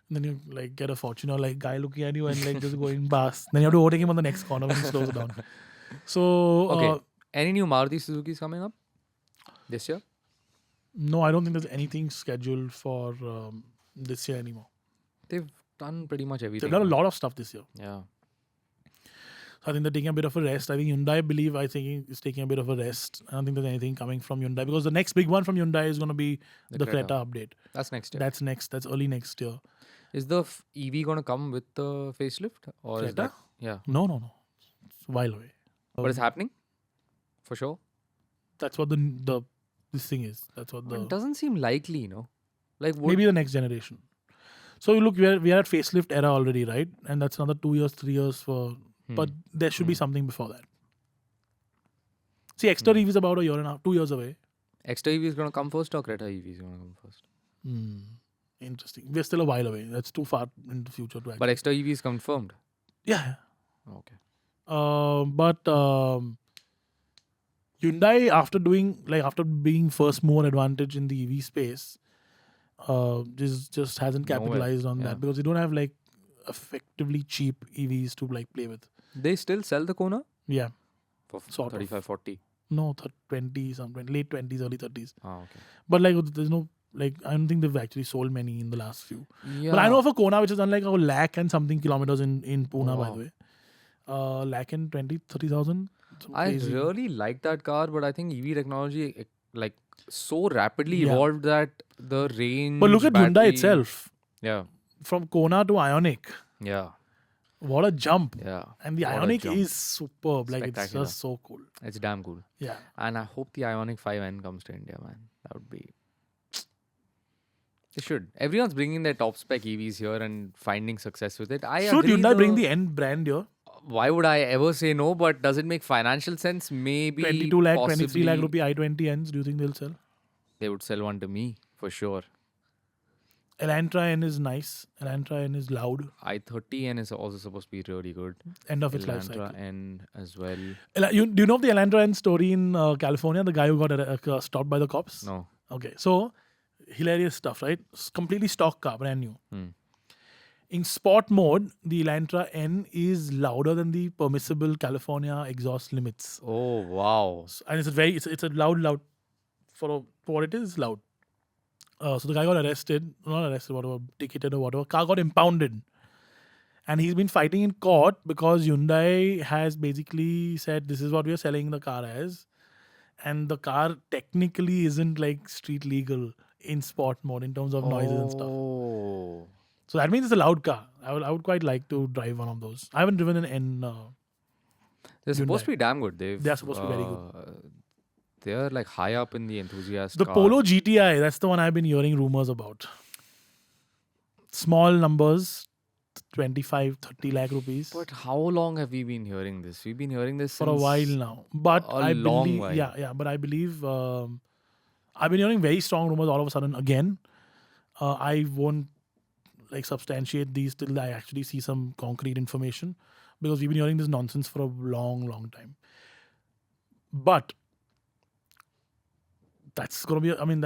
And then you like get a Fortuner like guy looking at you and like just going past. Then you have to overtake him on the next corner when he slows down. So Okay. Any new Maruti Suzuki's coming up this year? no, I don't think there's anything scheduled for this year anymore. They've done pretty much everything. They've done a man. lot of stuff this year. Yeah. So I think they're taking a bit of a rest. I think Hyundai, is taking a bit of a rest. I don't think there's anything coming from Hyundai because the next big one from Hyundai is going to be the Creta. Creta update. That's next year. That's next. That's early next year. Is the EV going to come with the facelift? Or is Creta? that, yeah. No. It's a while away. But it's happening? For sure? That's what this thing is. That's what It doesn't seem likely, you know? Like, would, maybe the next generation. So look, we are at facelift era already, right? And that's another 2 years, 3 years for. But there should be something before that. See, Exter EV is about a year and a half, 2 years away. Extra EV is going to come first or Creta EV is going to come first? Interesting. We're still a while away. That's too far into the future to actually. But Extra EV is confirmed. Yeah. Okay. But Hyundai, after being first mover advantage in the EV space, just hasn't Nowhere. capitalized on Yeah. that because they don't have like effectively cheap EVs to like play with. They still sell the Kona? Yeah. For Sort of. 35, 40. No, 20 something, late 20s, early 30s. Oh, okay. But like there's no like I don't think they've actually sold many in the last few. Yeah. But I know of a Kona which has done like a lakh and something kilometers in Pune, by wow. the way. Lakh and 30,000. I really like that car, but I think EV technology like so rapidly Yeah. evolved that the range. But look at Hyundai battery- itself. Yeah. From Kona to Ioniq. Yeah. What a jump. Yeah. And the What a Ioniq jump. is superb. Like it's Spectacular. just so cool. It's damn cool. Yeah. And I hope the Ioniq 5N comes to India, man. That would be. They should. Everyone's bringing their top spec EVs here and finding success with it. Should agree Hyundai bring the end brand here? Why would I ever say no? But does it make financial sense? Maybe. 22 lakh, 23 possibly. lakh rupee i20 Ns. Do you think they'll sell? They would sell one to me for sure. Elantra N is nice. Elantra N is loud. i30N is also supposed to be really good. End of its life cycle. Elantra N as well. Do you know of the Elantra N story in California? The guy who got stopped by the cops? No. Okay. So, hilarious stuff, right? Completely stock car, brand new. In sport mode, the Elantra N is louder than the permissible California exhaust limits. Oh, wow. And it's a loud for what it is, loud. So the guy got not arrested, whatever, ticketed or whatever. Car got impounded. And he's been fighting in court because Hyundai has basically said this is what we are selling the car as. And the car technically isn't like street legal in sport mode in terms of noises and stuff. Oh. So that means it's a loud car. I would quite like to drive one of those. I haven't driven an N. They're supposed Hyundai. to be damn good. They're supposed to be very good. They're like high up in the enthusiast The car. Polo GTI, that's the one I've been hearing rumors about. Small numbers, 25, 30 lakh rupees. But how long have we been hearing this? We've been hearing this For a since while now. But a I long believe, while. yeah. But I believe I've been hearing very strong rumors all of a sudden again. I won't like substantiate these till I actually see some concrete information because we've been hearing this nonsense for a long time. But that's gonna be. I mean,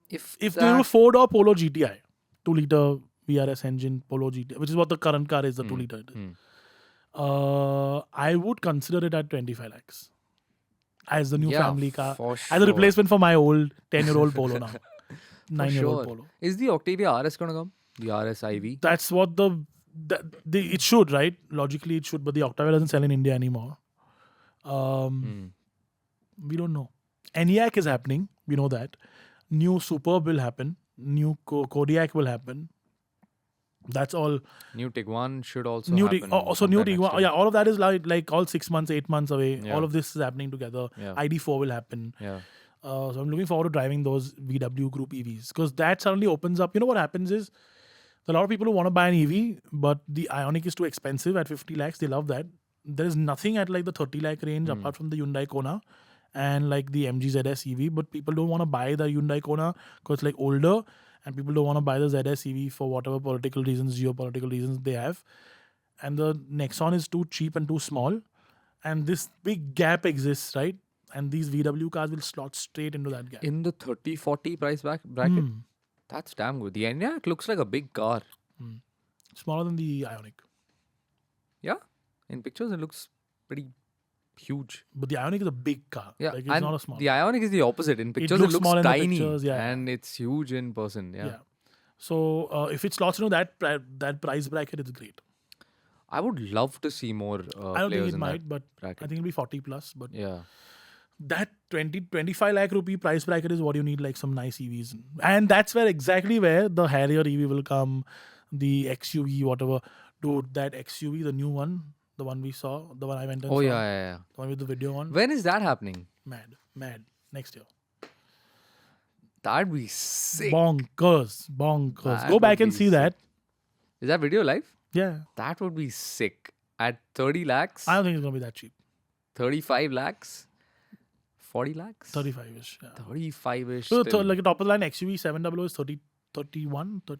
if they were 4-door Polo GTI, 2-liter VRS engine Polo GTI, which is what the current car is, the 2-liter. I would consider it at 25 lakhs as the new family car, for as a sure. replacement for my old 10-year-old Polo now, For 9-year-old sure. Polo. Is the Octavia RS gonna come? The RS IV? That's what it should, right? Logically, it should, but the Octavia doesn't sell in India anymore. Um, We don't know. ENIAC is happening. We know that. New Superb will happen. New Kodiak will happen. That's all. New Tiguan should also New happen. also new sometime next Tiguan. year. Yeah, all of that is like all 6 months, 8 months away. Yeah. All of this is happening together. Yeah. ID4 will happen. Yeah. So I'm looking forward to driving those VW Group EVs because that suddenly opens up. You know what happens is there are a lot of people who want to buy an EV, but the Ioniq is too expensive at 50 lakhs. They love that. There is nothing at like the 30 lakh range apart from the Hyundai Kona and like the MG ZS EV, but people don't want to buy the Hyundai Kona because it's like older, and people don't want to buy the ZS EV for whatever political reasons, geopolitical reasons they have. And the Nexon is too cheap and too small, and this big gap exists, right? And these VW cars will slot straight into that gap. In the 30-40 price bracket, that's damn good. The ENIAC looks like a big car. Smaller than the Ioniq. Yeah, in pictures it looks pretty huge. But the Ioniq is a big car. Yeah, Like, it's and not a small the Ioniq is the opposite. In pictures looks it small looks in the tiny, pictures, yeah. and it's huge in person. Yeah, Yeah. So if it slots into that price bracket, it's great. I would love to see more I don't players think it in might, but that bracket. I think it'll be 40 plus. But Yeah, that 25 lakh rupee price bracket is what you need, like some nice EVs. And that's exactly where the Harrier EV will come, the XUV, whatever. Dude, that XUV, the new one, the one we saw, the one I went and oh saw, yeah. the one with the video on. When is that happening? Mad. Next year. That'd be sick. Bonkers. That Go back would and be see sick. that. Is that video live? Yeah. That would be sick. At 30 lakhs, I don't think it's going to be that cheap. 35 lakhs, 40 lakhs, 35-ish. Yeah. 35-ish. So, still. like a top of the line XUV 700 is 30, 31. But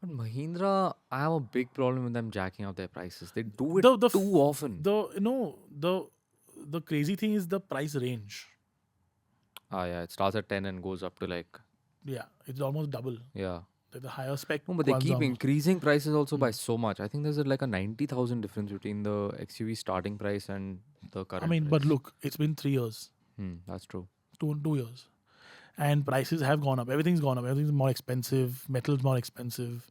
Mahindra, I have a big problem with them jacking up their prices. They do it The too often. The crazy thing is the price range. Yeah, it starts at 10 and goes up to like, Yeah, it's almost double. yeah. Like the higher spec. No, but they ones keep are- increasing prices also by so much. I think there's like a 90,000 difference between the XUV starting price and the current I mean, price. but look, it's been 3 years, That's true. 2 years, and prices have gone up. Everything's gone up. Everything's more expensive. Metal's more expensive.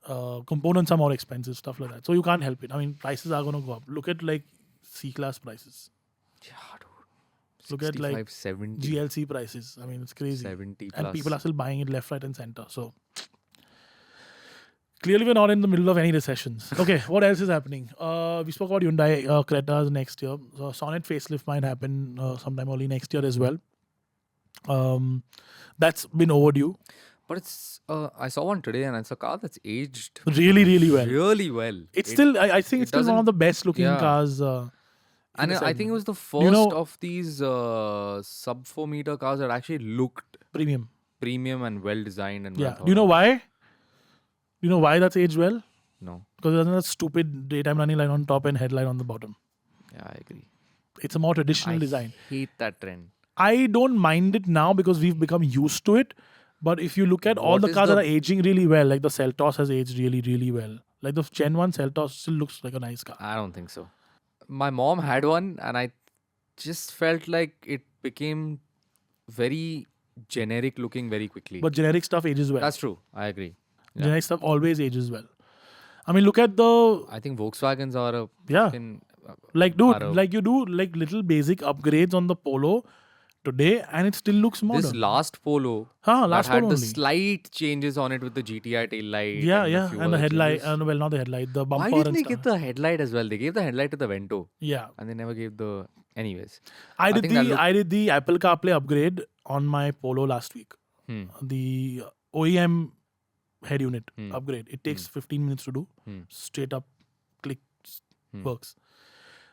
Components are more expensive. Stuff like that. So you can't help it. I mean, prices are going to go up. Look at like C-class prices. Yeah, dude. Look at, like, 65, 70, GLC prices. I mean, it's crazy. 70 plus. And people are still buying it left, right, and center. So clearly, we're not in the middle of any recessions. Okay, what else is happening? We spoke about Hyundai Cretas next year. So Sonnet facelift might happen sometime early next year as well. That's been overdue. But it's, I saw one today and it's a car that's aged Really, really well. really well. It's still, I think it it's still one of doesn't- the best looking yeah. cars. And the I think it segment. was the first You know- of these sub 4 meter cars that actually looked Premium. premium and well designed and well Yeah. thought Do you know out. why? Do you know why that's aged well? No. Because it doesn't have stupid daytime running light on top and headlight on the bottom. Yeah, I agree. It's a more traditional I design. hate that trend. I don't mind it now because we've become used to it. But if you look at all What the is cars that the- are aging really well, like the Seltos has aged really, really well. Like the Gen 1 Seltos still looks like a nice car. I don't think so. My mom had one and I just felt like it became very generic looking very quickly. But generic stuff ages well. That's true. I agree. yeah. Generic stuff always ages well. I mean, look at the, I think Volkswagens are a yeah. fucking, Like, dude, are a- like you do like little basic upgrades on the Polo today and it still looks modern. this last Polo Last that had Polo the only. slight changes on it with the GTI tail light. Yeah, and a yeah. few And the other headlight, changes. well, not the headlight, the bumper Why didn't and they stuff. give the headlight as well? They gave the headlight to the Vento Yeah. and they never gave the. Anyways, I did think that I did the Apple CarPlay upgrade on my Polo last week. Hmm. The OEM head unit Hmm. upgrade. It takes 15 minutes to do. Hmm. Straight up click Hmm. works.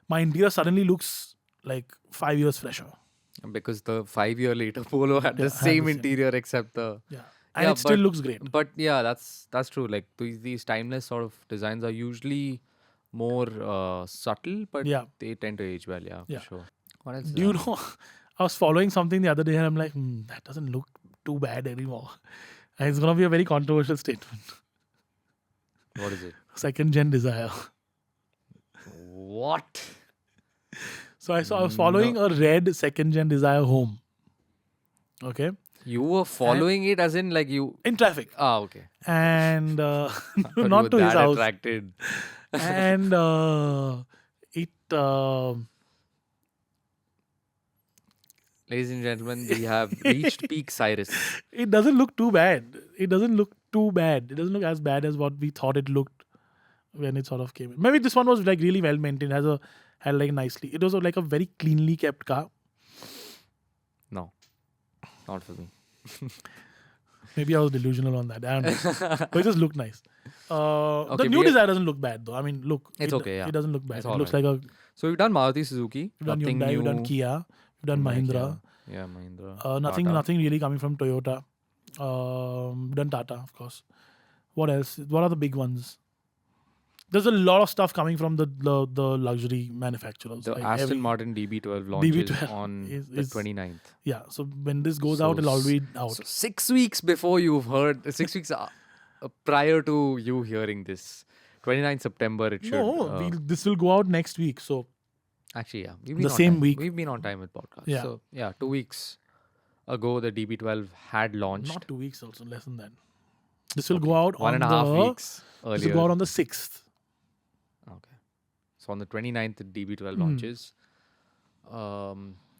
My interior suddenly looks like 5 years fresher. because the 5 year later Polo had Yeah, the had same the same. interior except the. Yeah. And Yeah, it still but- looks great. But yeah, that's true. Like these timeless sort of designs are usually more subtle, but Yeah. they tend to age well. Yeah, Yeah. for sure. What else? is Do you happening? know, I was following something the other day and I'm like, that doesn't look too bad anymore. And it's going to be a very controversial statement. What is it? Second gen Desire. What? So I was following a red second gen Desire home. Okay. You were following it as in like you. In traffic. Okay. And Thought you not were to his that house. attracted. And it Ladies and gentlemen, we have reached peak Cyrus. It doesn't look too bad. It doesn't look too bad. It doesn't look as bad as what we thought it looked when it sort of came in. Maybe this one was like really well maintained. Had like nicely. It was like a very cleanly kept car. No, not for me. Maybe I was delusional on that. I don't know. But it just looked nice. Okay, The new design doesn't look bad though. I mean, look. It's okay, yeah. It doesn't look bad. It's It all looks right. like a. So we've done Maruti Suzuki. We've done Nothing Hyundai, new. we've done Kia, we've done Hyundai, Mahindra. Kia. Yeah, Mahindra. Nothing Tata. really coming from Toyota. Done Tata, of course. What else? What are the big ones? There's a lot of stuff coming from the luxury manufacturers. The Like Aston Martin DB12 launches DB12 on is- the is- 29th. Yeah, so when this goes So out, it'll already out. So 6 weeks before you've heard, 6 weeks prior to you hearing this, 29th September it should. No, this will go out next week. So Actually, yeah. We've been the on same time. week. We've been on time with podcast. Yeah. So, yeah, 2 weeks ago, the DB12 had launched. not 2 weeks, also less than that. This will go out 1.5 weeks This earlier. will go out on the 6th. Okay. So on the 29th, the DB12 Hmm. launches.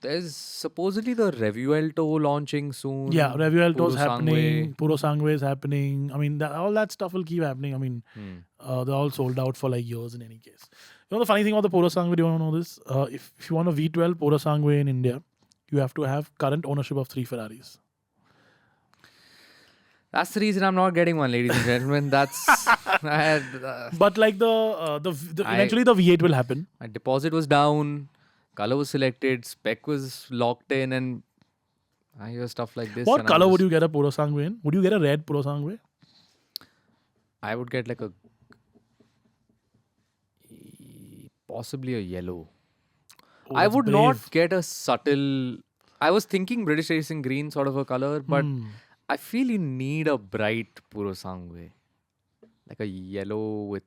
There's supposedly the Revuelto launching soon. Yeah, Revuelto's Puro happening. Sangue. Puro Sangue is happening. I mean, all that stuff will keep happening. I mean, Hmm. they're all sold out for like years in any case. You know the funny thing about the Puro Sangue, do you want to know this? If you want a V12 Puro Sangue in India, you have to have current ownership of 3 Ferraris. That's the reason I'm not getting one, ladies and gentlemen. That's I had, But like eventually the V8 will happen. my deposit was down, color was selected, spec was locked in, and I hear stuff like this. What and color would you get a Puro Sangue in? Would you get a red Puro Sangue? I would get like possibly a yellow. Oh, I that's would brave. not get a subtle. I was thinking British Racing Green sort of a color, but I feel you need a bright Puro Sangue. Like a yellow with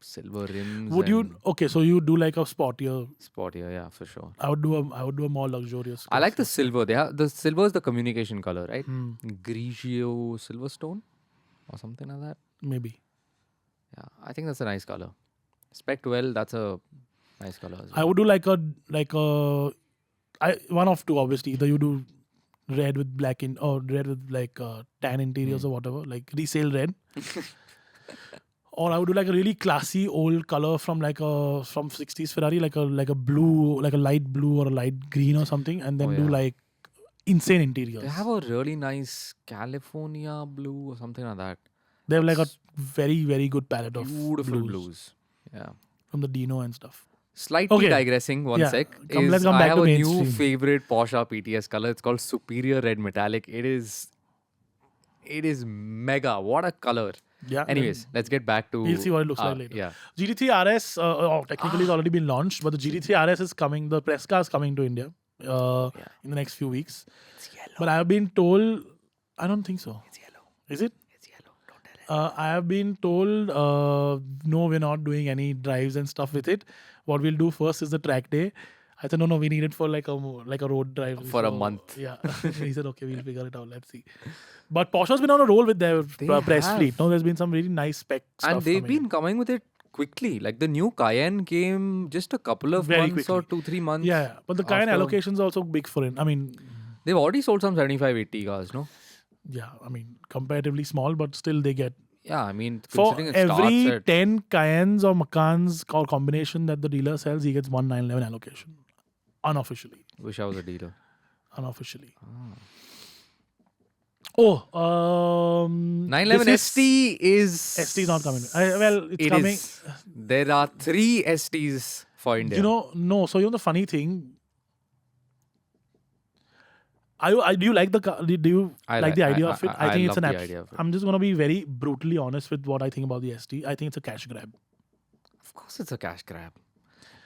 silver rims. Would you? and Okay, so you do like a sportier. Spot here, yeah, for sure. I would do a more luxurious. I like the silver. The silver is the communication color, right? Hmm, Grigio Silverstone or something like that. maybe. Yeah, I think that's a nice color. Spec 12, that's a nice color as well. I would do like a one of two, obviously. Either you do red with black or red with like tan interiors or whatever, like resale red. Or I would do like a really classy old color from 60s Ferrari, like a blue, like a light blue or a light green or something, and then Oh, do yeah. like insane interiors. They have a really nice California blue or something like that. They have like a very, very good palette of Beautiful blues. Yeah. from the Dino and stuff. Slightly Okay. digressing, one Yeah, sec. let's come I back have to a mainstream. new favorite Porsche PTS color. It's called Superior Red Metallic. It is mega. What a color. Yeah. Anyways, let's get back to. We'll see what it looks like later. Yeah. GT3 RS technically it's already been launched, but the GT3 RS is coming. The press car is coming to India in the next few weeks. It's yellow. But I have been told, I don't think so. It's yellow. Is it? It's yellow. Don't tell it. I have been told, no, we're not doing any drives and stuff with it. What we'll do first is the track day. I said, no, we need it for like a road drive. For a month. Yeah. He said, okay, we'll figure it out. Let's see. But Porsche's been on a roll with their press have. fleet. No, there's been some really nice spec stuff And they've coming. been coming with it quickly. Like the new Cayenne came just a couple of Very months or quickly. 2-3 months. Yeah, but the Cayenne after- allocation is also big for it. I mean, They've already sold some 75-80 cars, no? yeah, I mean, comparatively small, but still they get. Yeah, I mean, For considering it starts every at 10 Cayennes or Macans or combination that the dealer sells, he gets 1 911 allocation. Unofficially. Wish I was a dealer. Unofficially. Ah. Oh, 911 this is- ST is... ST is not coming. Well, it's It coming. is. There are 3 STs for India. You know, no. So, you know the funny thing? Do you like the car? Do you I like the like- idea I- of it? I think it's love an the app. idea of it. I'm just going to be very brutally honest with what I think about the ST. I think it's a cash grab. Of course it's a cash grab.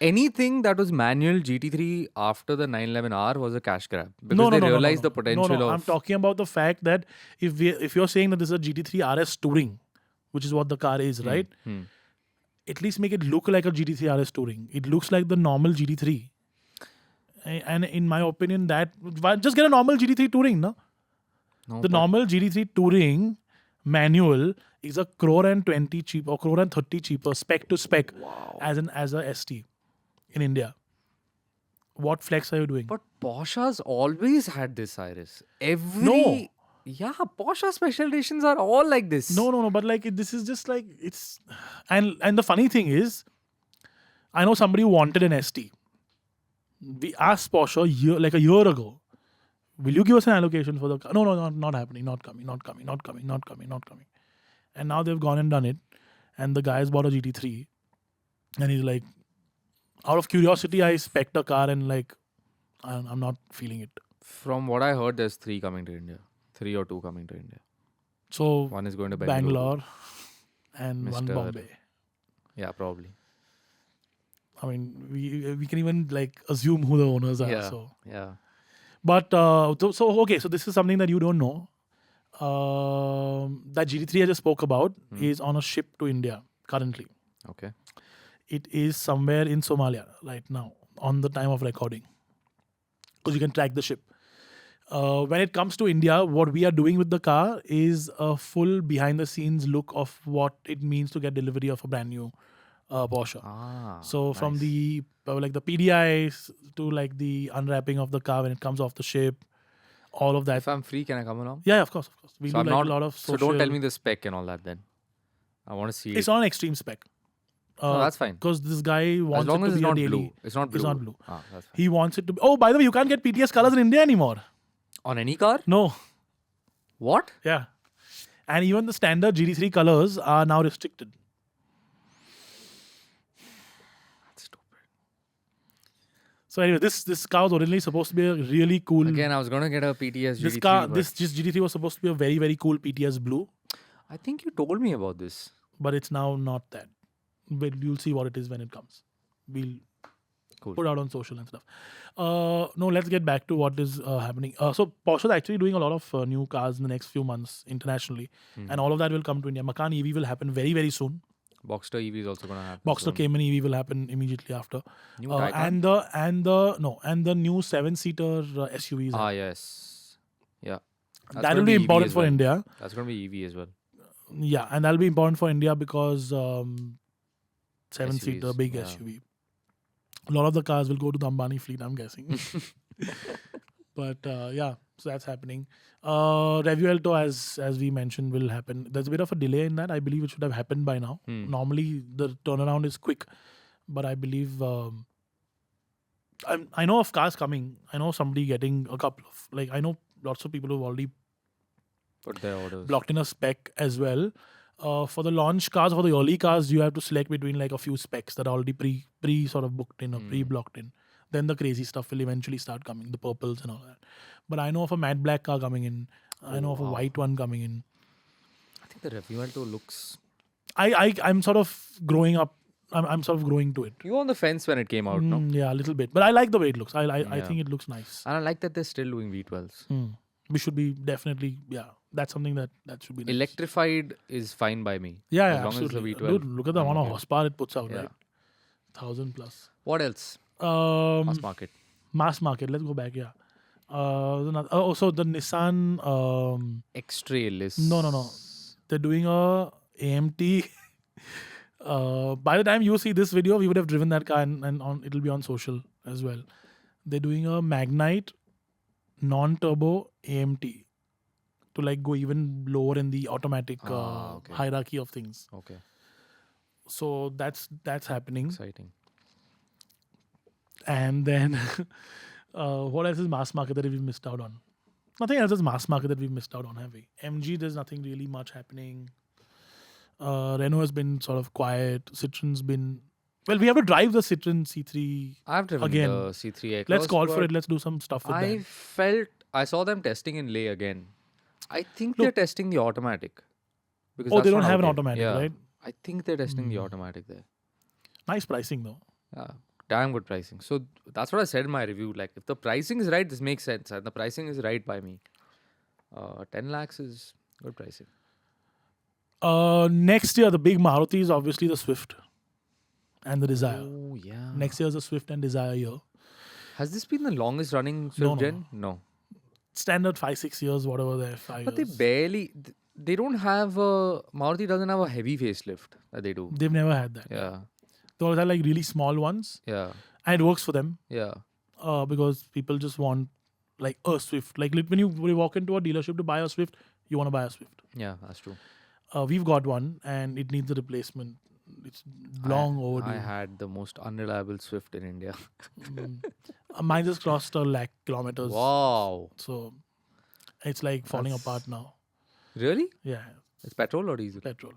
Anything that was manual GT3 after the 911R was a cash grab. Because they realized the potential No, of... I'm talking about the fact that if you're saying that this is a GT3 RS Touring, which is what the car is, right? At least make it look like a GT3 RS Touring. It looks like the normal GT3. And in my opinion, just get a normal GT3 Touring, no? No, The but normal GT3 Touring manual is a crore and 20 cheap or crore and 30 cheaper spec to spec as a ST in India. What flex are you doing? But Porsche's always had this, Cyrus. No. Yeah, Porsche special editions are all like this. No. But like this is just like it's, and the funny thing is, I know somebody who wanted an ST. We asked Porsche a year ago, will you give us an allocation for the car? No, not happening, not coming. And now they've gone and done it, and the guy's bought a GT3, and he's like, out of curiosity, I spec'd a car, and like, I'm not feeling it. From what I heard, there's 3 coming to India. 3 or 2 coming to India. So One is going to Bangalore and one Mr. Bombay. Yeah, probably. I mean, we can even like assume who the owners are. Yeah. So, Yeah. but okay, so this is something that you don't know. That GT3 I just spoke about is on a ship to India currently. Okay. It is somewhere in Somalia right now on the time of recording, because you can track the ship. When it comes to India, what we are doing with the car is a full behind-the-scenes look of what it means to get delivery of a brand new Porsche. So from nice. the like the PDIs to like the unwrapping of the car when it comes off the ship, all of that. If I'm free, can I come along? Yeah, of course. We So do I'm like not- a lot of So social. don't tell me the spec and all that then. I want to see It's it. on an extreme spec. No, that's fine. Because this guy wants As long it as to it's be a not daily. blue. It's not blue. It's not blue. That's fine. He wants it to be. Oh, by the way, you can't get PTS colors in India anymore. On any car? No. What? Yeah. And even the standard GT3 colors are now restricted. That's stupid. So anyway, this car was originally supposed to be a really cool. Again, I was gonna get a PTS GT3. this car, but this GT3 was supposed to be a very, very cool PTS blue, I think you told me about this. but it's now not that. But you'll see what it is when it comes. We'll Cool. put out on social and stuff. No, let's get back to what is happening. So Porsche is actually doing a lot of new cars in the next few months internationally, and all of that will come to India. Macan EV will happen very, very soon. Boxster EV is also gonna happen. Boxster soon. Cayman EV will happen immediately after. New Taycan? And the new 7-seater SUVs. Yes. Yeah. That's That gonna will be EV important as for well. India. That's gonna be EV as well. Yeah, and that'll be important for India because 7-seater SUVs, big yeah. SUV. A lot of the cars will go to the Ambani fleet, I'm guessing. But yeah, so that's happening. Revuelto, as we mentioned, will happen. There's a bit of a delay in that. I believe it should have happened by now. Normally, the turnaround is quick, but I believe I know of cars coming. I know somebody getting a couple of I know lots of people who've already Put their orders. blocked in a spec as well. For the launch cars, for the early cars, you have to select between like a few specs that are already pre sort of booked in or pre-blocked in. Then the crazy stuff will eventually start coming, the purples and all that. But I know of a matte black car coming in. I know of a white one coming in. I think the Revuelto looks. I'm sort of growing up. I'm sort of growing to it. You were on the fence when it came out, no? Yeah, a little bit. But I like the way it looks. I Yeah. think it looks nice. And I like that they're still doing V12s. We should be definitely, that's something that should be nice. Electrified is fine by me. Yeah, as yeah, long absolutely. as it's a V12. Dude, look at the amount of okay. horsepower it puts out, Yeah. right? 1,000 plus. What else? Mass market. Mass market. Let's go back. Yeah. So the Nissan. X-Trail is. No. They're doing a AMT. By the time you see this video, we would have driven that car, and it'll be on social as well. They're doing a Magnite non-turbo AMT to go even lower in the automatic okay. hierarchy of things. Okay. So that's happening. Exciting. And then what else is mass market that we've missed out on? Nothing else is mass market that we've missed out on, have we? MG, there's nothing really much happening. Renault has been sort of quiet. Citroen's been... Well, we have to drive the Citroen C3 I've driven again. the C3 X. Let's call for it. Let's do some stuff with that. I saw them testing in Leh again. I think Look- they're testing the automatic. Because Oh, that's they don't not have an out yet. automatic, Yeah. right? I think they're testing the automatic there. Nice pricing, though. Yeah, damn good pricing. So that's what I said in my review. Like, if the pricing is right, this makes sense. And the pricing is right by me. 10 lakhs is good pricing. Next year, the big Maruti is obviously the Swift and the Desire. Oh, yeah. Next year is the Swift and Desire year. Has this been the longest running Swift No. gen? No. Standard 5-6 years, whatever they're 5 But years. they barely... They don't have a... Maruti doesn't have a heavy facelift that they do. They've never had that. Yeah. They always had really small ones, Yeah. and it works for them. Yeah. because people just want like a Swift. Like when you walk into a dealership to buy a Swift, you want to buy a Swift. Yeah, that's true. We've got one and it needs a replacement. It's long overdue. I had the most unreliable Swift in India. Mine just crossed 100,000 kilometers. Wow. So it's like falling That's- apart now. Really? Yeah, It's petrol or diesel? petrol.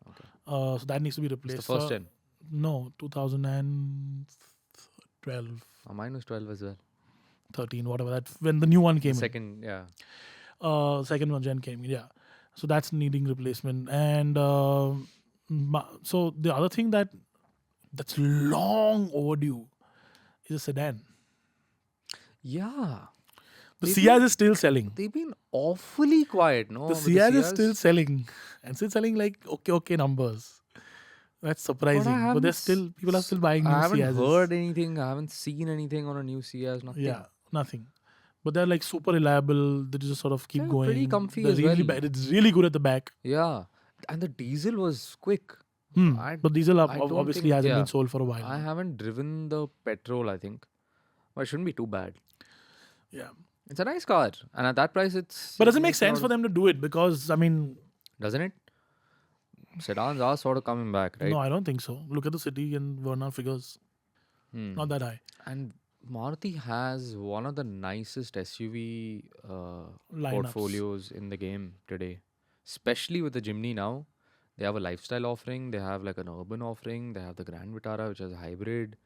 Okay. So that needs to be It's replaced. the first gen. No, 2012, Mine was 12 as well. 13, whatever. That when the new one came The second, yeah. in. Second one gen came in. Yeah. So that's needing replacement. And so the other thing that's long overdue is a sedan. Yeah. The Maybe- Ciaz is still selling. They've been awfully quiet, no? The But Ciaz is Ciaz- still selling, and still selling like okay numbers. That's surprising. But haven't there's still people are still buying new I haven't Ciazes. heard anything. I haven't seen anything on a new Ciaz. Nothing. Yeah, nothing. But they're like super reliable. They just sort of keep They're going. pretty comfy They're as really well. It's really good at the back. Yeah. And the diesel was quick. I- But diesel I don't obviously think- hasn't yeah. been sold for a while. I haven't driven the petrol, I think. But it shouldn't be too bad. Yeah. It's a nice car. And at that price, it's. But does it make makes a lot sense for of- them to do it? Because, I mean, Doesn't it? Sedans are sort of coming back, right? no, I don't think so. Look at the city and Verna figures. Hmm. Not that high. And Maruti has one of the nicest SUV Lineups. portfolios in the game today, especially with the Jimny now. They have a lifestyle offering, they have like an urban offering, they have the Grand Vitara, which is a hybrid.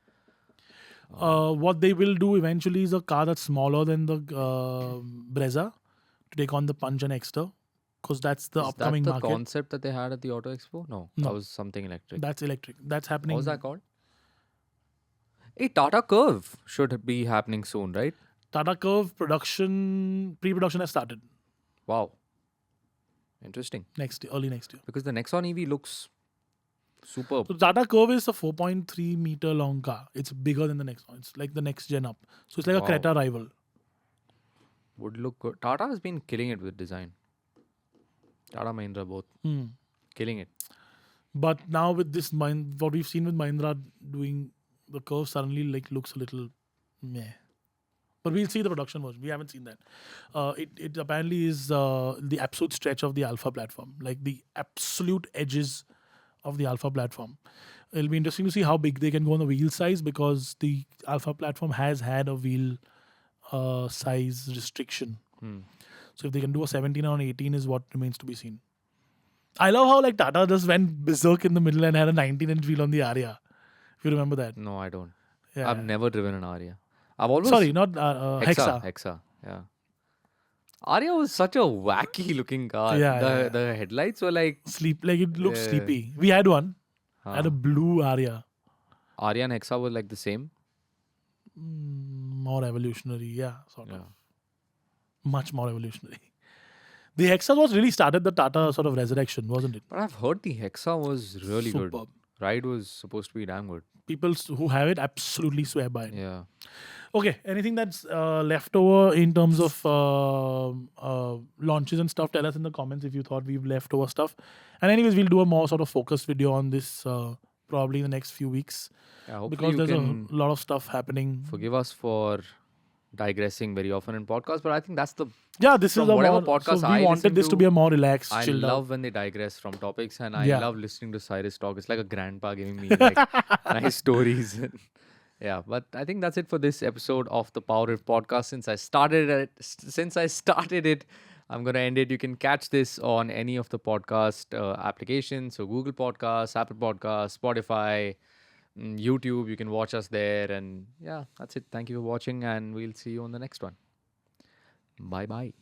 What they will do eventually is a car that's smaller than the Brezza to take on the Punch and Exter. Because that's the Is upcoming that the market. concept that they had at the Auto Expo? No, that No. was something electric. That's electric. That's happening. What was that called? A Tata Curve should be happening soon, right? Tata Curve pre-production has started Wow. Interesting. early next year. Because the Nexon EV looks superb. So Tata Curve is a 4.3 meter long car. It's bigger than the next one. It's like the next gen up. So it's like Wow. a Creta rival. Would look good. Tata has been killing it with design. Tata Mahindra both. Killing it. But now with this what we've seen with Mahindra doing the Curve suddenly like looks a little meh. But we'll see the production version. We haven't seen that. It apparently is the absolute stretch of the Alpha platform, like the absolute edges of the Alpha platform. It'll be interesting to see how big they can go on the wheel size because the Alpha platform has had a wheel size restriction. So if they can do a 17 or an 18 is what remains to be seen. I love how like Tata just went berserk in the middle and had a 19-inch wheel on the Aria. If you remember that. No, I don't. Yeah. I've never driven an Aria. I've always Sorry, not Hexa. Hexa. Yeah. Aria was such a wacky looking car. Yeah, The headlights were like Like it looks Yeah. sleepy. We had one. I had a blue Aria. Aria and Hexa were like the same. More evolutionary, yeah, sort Yeah. of. Much more evolutionary. The Hexa was really started the Tata sort of resurrection, wasn't it? But I've heard the Hexa was really good. Superb. Ride was supposed to be damn good. People who have it absolutely swear by it. Yeah. Okay, anything that's left over in terms of launches and stuff, tell us in the comments if you thought we've left over stuff. And anyways, we'll do a more sort of focused video on this probably in the next few weeks Yeah, hopefully because you there's can a lot of stuff happening. forgive us for digressing very often in podcasts, but I think that's the Yeah, this From is a whatever more, podcast so I we wanted listen this to to, be a more relaxed, I chilled love out. when they digress from topics, and I Yeah. love listening to Cyrus talk. It's like a grandpa giving me like nice stories. Yeah, but I think that's it for this episode of the PowerDrift Podcast. Since I started it, I'm gonna end it. You can catch this on any of the podcast applications, so Google Podcasts, Apple Podcasts, Spotify, YouTube. You can watch us there, and yeah, that's it. Thank you for watching, and we'll see you on the next one. Bye bye.